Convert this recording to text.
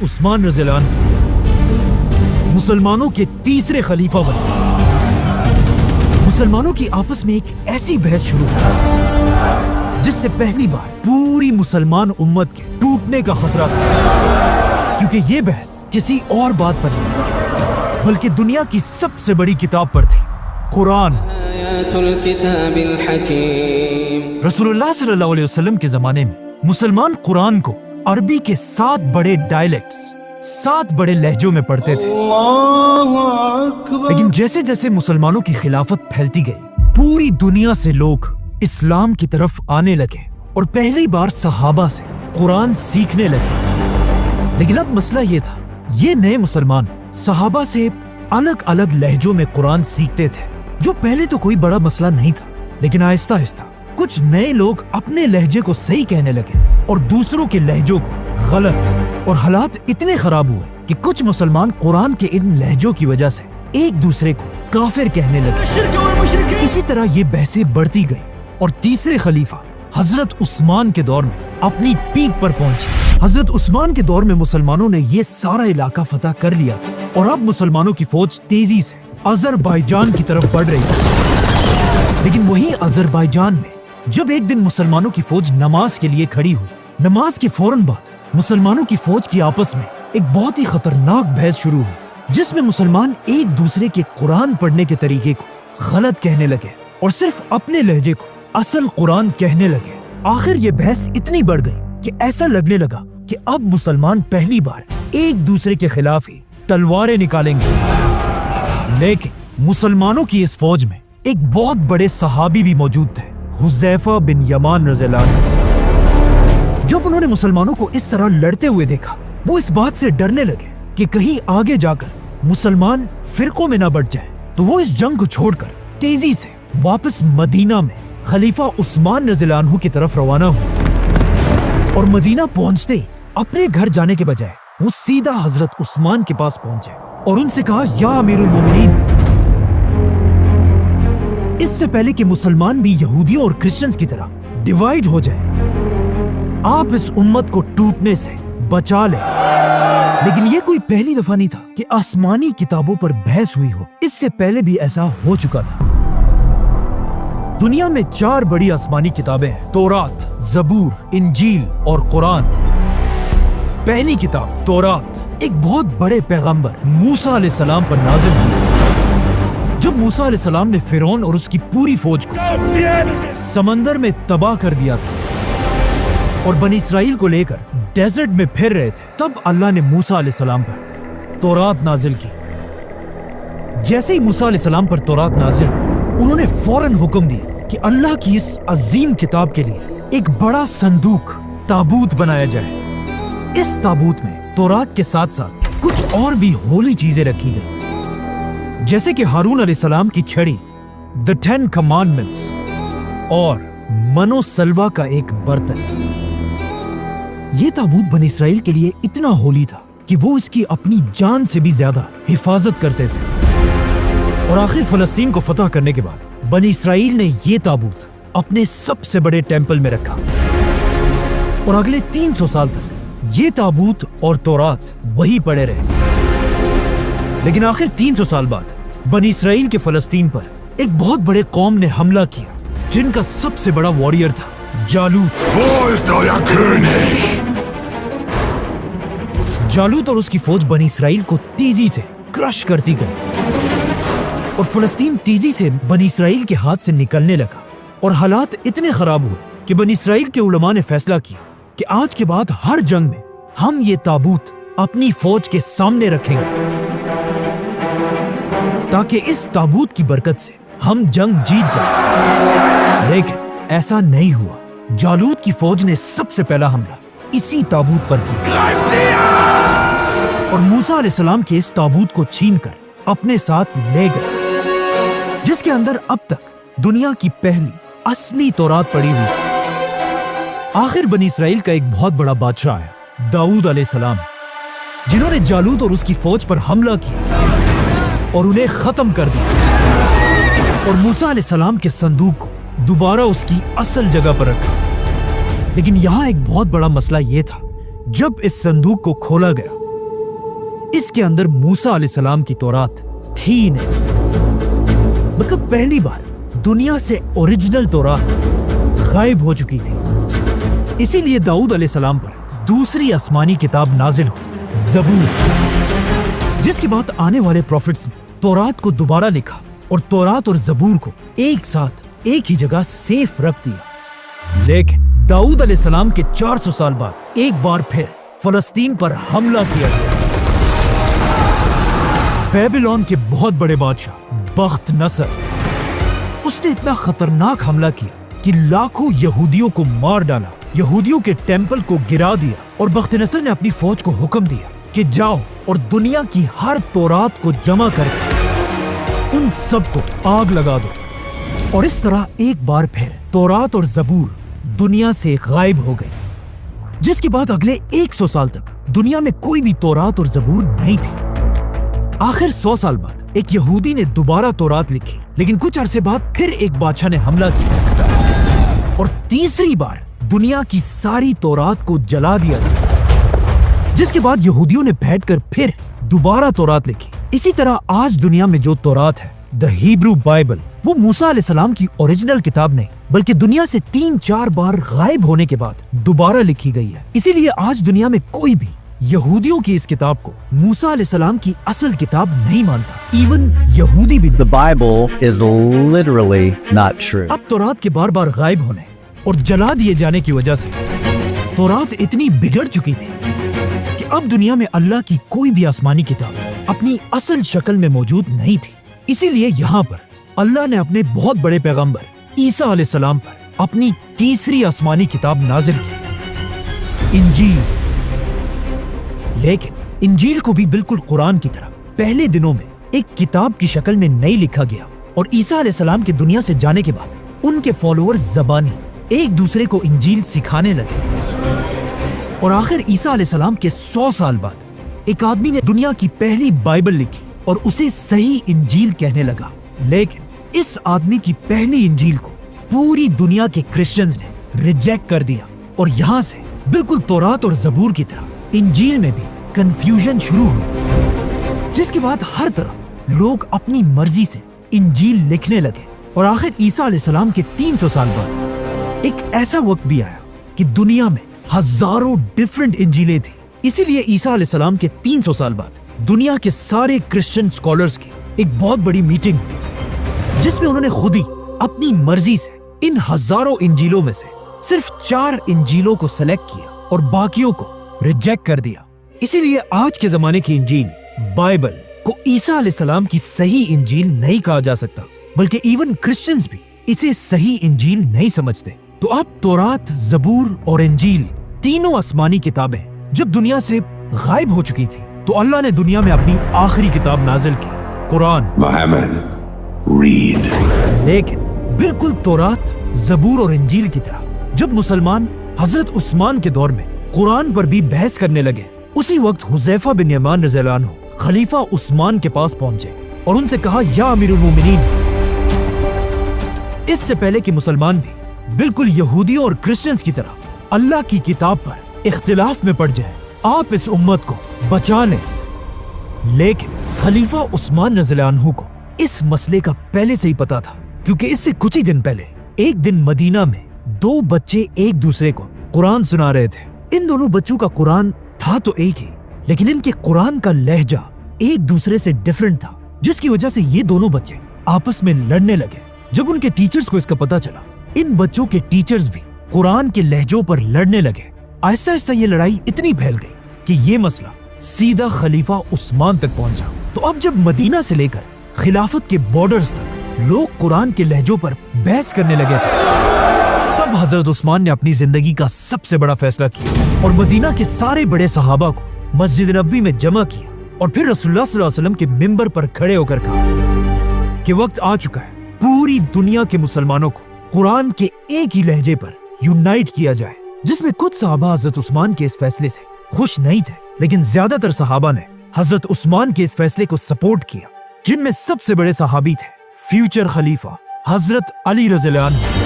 عثمان رضی اللہ عنہ مسلمانوں کے تیسرے خلیفہ بنے۔ مسلمانوں کی آپس میں ایک ایسی بحث شروع ہوئی جس سے پہلی بار پوری مسلمان امت کے ٹوٹنے کا خطرہ تھا، کیونکہ یہ بحث کسی اور بات پر نہیں بلکہ دنیا کی سب سے بڑی کتاب پر تھی، قرآن۔ رسول اللہ صلی اللہ علیہ وسلم کے زمانے میں مسلمان قرآن کو عربی کے 7 بڑے ڈائلیکٹس، 7 بڑے لہجوں میں پڑھتے تھے، لیکن جیسے جیسے مسلمانوں کی خلافت پھیلتی گئی پوری دنیا سے لوگ اسلام کی طرف آنے لگے اور پہلی بار صحابہ سے قرآن سیکھنے لگے۔ لیکن اب مسئلہ یہ تھا، یہ نئے مسلمان صحابہ سے الگ الگ لہجوں میں قرآن سیکھتے تھے، جو پہلے تو کوئی بڑا مسئلہ نہیں تھا، لیکن آہستہ آہستہ کچھ نئے لوگ اپنے لہجے کو صحیح کہنے لگے اور دوسروں کے لہجوں کو غلط، اور حالات اتنے خراب ہوئے کہ کچھ مسلمان قرآن کے ان لہجوں کی وجہ سے ایک دوسرے کو کافر کہنے لگے۔ اسی طرح یہ بحثیں بڑھتی گئی اور تیسرے خلیفہ حضرت عثمان کے دور میں اپنی پیک پر پہنچی۔ حضرت عثمان کے دور میں مسلمانوں نے یہ سارا علاقہ فتح کر لیا تھا اور اب مسلمانوں کی فوج تیزی سے آذربائیجان کی طرف بڑھ رہی تھی۔ لیکن وہی آذربائیجان میں جب ایک دن مسلمانوں کی فوج نماز کے لیے کھڑی ہوئی، نماز کے فوراً بعد مسلمانوں کی فوج کی آپس میں ایک بہت ہی خطرناک بحث شروع ہوئی، جس میں مسلمان ایک دوسرے کے قرآن پڑھنے کے طریقے کو غلط کہنے لگے اور صرف اپنے لہجے کو اصل قرآن کہنے لگے۔ آخر یہ بحث اتنی بڑھ گئی کہ ایسا لگنے لگا کہ اب مسلمان پہلی بار ایک دوسرے کے خلاف ہی تلواریں نکالیں گے۔ لیکن مسلمانوں کی اس فوج میں ایک بہت بڑے صحابی بھی موجود تھے، حذیفہ بن یمان رضی اللہ عنہ۔ جب انہوں نے مسلمانوں کو اس طرح لڑتے ہوئے دیکھا، وہ اس بات سے ڈرنے لگے کہ کہیں آگے جا کر مسلمان فرقوں میں نہ بٹ جائیں، تو وہ اس جنگ کو چھوڑ کر تیزی سے واپس مدینہ میں خلیفہ عثمان رضی اللہ عنہ کی طرف روانہ ہوئے، اور مدینہ پہنچتے ہی اپنے گھر جانے کے بجائے وہ سیدھا حضرت عثمان کے پاس پہنچے اور ان سے کہا، یا امیر المومنین، اس سے پہلے کہ مسلمان بھی یہودیوں اور کرسچنز کی طرح ڈیوائیڈ ہو جائیں، آپ اس امت کو ٹوٹنے سے بچا لیں۔ لیکن یہ کوئی پہلی دفعہ نہیں تھا کہ آسمانی کتابوں پر بحث ہوئی ہو، اس سے پہلے بھی ایسا ہو چکا تھا۔ دنیا میں 4 بڑی آسمانی کتابیں ہیں، تورات، زبور، انجیل اور قرآن۔ پہلی کتاب تورات ایک بہت بڑے پیغمبر موسیٰ علیہ السلام پر نازل ہوئی۔ جب موسیٰ علیہ السلام نے فرعون اور اس کی پوری فوج کو سمندر میں تباہ کر دیا تھا اور بنی اسرائیل کو لے کر ڈیزرٹ میں پھر رہے تھے، تب اللہ نے موسیٰ علیہ السلام پر تورات نازل کی۔ جیسے ہی موسیٰ علیہ السلام پر تورات نازل ہوئی، انہوں نے فوراً حکم دیا کہ اللہ کی اس عظیم کتاب کے لیے ایک بڑا صندوق، تابوت بنایا جائے۔ اس تابوت میں تورات کے ساتھ ساتھ کچھ اور بھی ہولی چیزیں رکھی گئی، جیسے کہ ہارون علیہ السلام کی چھڑی، The 10 Commandments اور من و سلوہ کا ایک برتن۔ یہ تابوت بنی اسرائیل کے لیے اتنا ہولی تھا کہ وہ اس کی اپنی جان سے بھی زیادہ حفاظت کرتے تھے۔ اور آخر فلسطین کو فتح کرنے کے بعد بنی اسرائیل نے یہ تابوت اپنے سب سے بڑے ٹیمپل میں رکھا، اور اگلے 300 سال تک یہ تابوت اور تورات وہی پڑے رہے۔ لیکن آخر 300 سال بعد بنی اسرائیل کے فلسطین پر ایک بہت بڑے قوم نے حملہ کیا، جن کا سب سے بڑا واریر تھا جالوت۔ جالوت اور اس کی فوج بنی اسرائیل کو تیزی سے کرش کرتی گئی، اور فلسطین تیزی سے بنی اسرائیل کے ہاتھ سے نکلنے لگا، اور حالات اتنے خراب ہوئے کہ بنی اسرائیل کے علماء نے فیصلہ کیا کہ آج کے بعد ہر جنگ میں ہم یہ تابوت اپنی فوج کے سامنے رکھیں گے، تاکہ اس تابوت کی برکت سے ہم جنگ جیت جائیں۔ لیکن ایسا نہیں ہوا۔ جالوت کی فوج نے سب سے پہلا حملہ اسی تابوت پر کیا، اور موسیٰ علیہ السلام کے اس تابوت کو چھین کر اپنے ساتھ لے گئے، جس کے اندر اب تک دنیا کی پہلی اصلی تورات پڑی ہوئی تھی۔ آخر بنی اسرائیل کا ایک بہت بڑا بادشاہ آیا، داؤد علیہ السلام، جنہوں نے جالوت اور اس کی فوج پر حملہ کیا اور انہیں ختم کر دیا، اور موسیٰ علیہ السلام کے صندوق کو دوبارہ اس کی اصل جگہ پر رکھا۔ لیکن یہاں ایک بہت بڑا مسئلہ یہ تھا، جب اس صندوق کو کھولا گیا इसके अंदर मूसा अलैहिस्सलाम की तौरात थी ही नहीं। मतलब पहली बार दुनिया से ओरिजिनल तौरात गायब हो चुकी थी। इसीलिए दाऊद अलैहिस्सलाम पर दूसरी आसमानी किताब नाजिल हुई, ज़बूर, जिसके बाद आने वाले प्रॉफिट्स ने तौरात को दोबारा लिखा और तौरात और ज़बूर को एक साथ एक ही जगह सेफ रख दिया। लेकिन दाऊद अलैहिस्सलाम के 400 साल बाद एक बार फिर फलस्तीन पर हमला किया गया। बेबीलोन के बहुत बड़े बादशाह बख्त नसर, उसने इतना खतरनाक हमला किया कि लाखों यहूदियों को मार डाला, यहूदियों के टेंपल को गिरा दिया और बख्त नसर ने अपनी फौज को हुक्म दिया कि जाओ और दुनिया की हर तौरात को जमा करके उन सबको आग लगा दो। और इस तरह एक बार फिर तौरात और ज़बूर दुनिया से गायब हो गई, जिसके बाद अगले 100 साल तक दुनिया में कोई भी तौरात और ज़बूर नहीं थी। आखिर 100 साल बाद एक यहूदी ने दोबारा तौरात लिखी, लेकिन कुछ अरसे बाद फिर एक बादशाह ने हमला किया और तीसरी बार दुनिया की सारी तौरात को जला दिया गया, जिसके बाद यहूदियों ने बैठकर फिर दोबारा तौरात लिखी। इसी तरह आज दुनिया में जो तौरात है, द हिब्रू बाइबल, वो मूसा अलैहिस्सलाम की ओरिजिनल किताब नहीं बल्कि दुनिया से 3-4 बार गायब होने के बाद दोबारा लिखी गई है। इसीलिए आज दुनिया में कोई भी यहूदियों की इस किताब को मूसा अलैहिस्सलाम की असल किताब नहीं मानता, इवन यहूदी भी नहीं। The Bible is literally not true. अब तौरात के बार बार गायब होने और जला दिए जाने की वजह से तौरात इतनी बिगड़ चुकी थी कि अब दुनिया में अल्लाह की कोई भी आसमानी किताब अपनी असल शक्ल में मौजूद नहीं थी। इसीलिए यहाँ पर अल्लाह ने अपने बहुत बड़े पैगंबर ईसा अलैहिस्सलाम पर अपनी तीसरी आसमानी किताब नाजिल की, इंजील। लेकिन इंजील को भी बिल्कुल कुरान की तरह पहले दिनों में एक किताब की शक्ल में नहीं लिखा गया और ईसा अलैहिस्सलाम के दुनिया से जाने के बाद उनके फॉलोअर्स ज़बानी एक दूसरे को इंजील सिखाने लगे और आखिर ईसा अलैहिस्सलाम के 100 साल बाद एक आदमी ने दुनिया की पहली बाइबल लिखी और उसे सही इंजील कहने लगा। लेकिन इस आदमी की पहली इंजील को पूरी दुनिया के क्रिश्चियंस ने रिजेक्ट कर दिया और यहाँ से बिल्कुल तौरात और ज़बूर की तरह इंजील में भी कंफ्यूजन शुरू हुई, जिसके बाद हर तरफ लोग अपनी मर्जी से इंजील लिखने लगे। और आखिर ईसा अलैहिस्सलाम के 300 साल बाद एक ऐसा वक्त भी आया कि दुनिया में हजारों डिफरेंट इंजीलें थी। इसीलिए ईसा अलैहिस्सलाम के 300 साल बाद दुनिया के सारे क्रिश्चियन स्कॉलर्स की एक बहुत बड़ी मीटिंग हुई, जिसमें उन्होंने खुद ही अपनी मर्जी से इन हजारों इंजीलों में से सिर्फ 4 इंजीलों को सेलेक्ट किया और बाकियों को रिजेक्ट कर दिया। इसीलिए आज के जमाने की इंजील बाइबल को ईसा अलैहिस्सलाम की सही इंजील नहीं कहा जा सकता, बल्कि इवन क्रिश्चियंस भी इसे सही इंजील नहीं समझते। तो अब तौरात, ज़बूर और इंजील तीनों आसमानी किताबें जब दुनिया से गायब हो चुकी थी, तो अल्लाह ने दुनिया में अपनी आखिरी किताब नाजिल की, कुरान। Muhammad, read. लेकिन बिल्कुल तौरात, ज़बूर और इंजील की तरह जब मुसलमान हजरत उस्मान के दौर में कुरान पर भी बहस करने लगे, उसी वक्त हुज़ैफा बिन यमान रज़ियल्लाहु अन्हु खलीफा उस्मान के पास पहुंचे और उनसे कहा, या अमीरुल मोमिनीन, इससे पहले कि मुसलमान भी बिल्कुल यहूदियों और क्रिश्चियंस की तरह अल्लाह की किताब पर इख्तिलाफ में पड़ जाए, आप इस उम्मत को बचा लें। लेकिन खलीफा उस्मान रज़ियल्लाहु अन्हु को इस मसले का पहले से ही पता था, क्योंकि इससे कुछ ही दिन पहले एक दिन मदीना में 2 बच्चे एक दूसरे को कुरान सुना रहे थे। इन दोनों बच्चों का कुरान था तो एक ही, लेकिन इनके कुरान का लहजा एक दूसरे से डिफरेंट था, जिसकी वजह से ये दोनों बच्चे आपस में लड़ने लगे। जब उनके टीचर्स को इसका पता चला, इन बच्चों के टीचर्स भी कुरान के लहजों पर लड़ने लगे। आहिस्ता आहिस्ता ये लड़ाई इतनी फैल गई कि ये मसला सीधा खलीफा उस्मान तक पहुंचा। तो अब जब मदीना से लेकर खिलाफत के बॉर्डर्स तक लोग कुरान के लहजों पर बहस करने लगे थे, तब हजरत उस्मान ने अपनी जिंदगी का सबसे बड़ा फैसला किया और मदीना के सारे बड़े सहाबा को मस्जिद नबवी में जमा किया और फिर रसूलुल्लाह सल्लल्लाहु अलैहि वसल्लम के मिंबर पर खड़े होकर कहा कि वक्त आ चुका है, पूरी दुनिया के मुसलमानों को कुरान के एक ही लहजे पर यूनाइट किया जाए। जिसमें कुछ सहाबा हजरत उस्मान के इस फैसले से खुश नहीं थे, लेकिन ज्यादातर सहाबा ने हजरत उस्मान के इस फैसले को सपोर्ट किया, जिनमें सबसे बड़े सहाबी थे फ्यूचर खलीफा हजरत अली रज़ियल्लाहु अन्हु।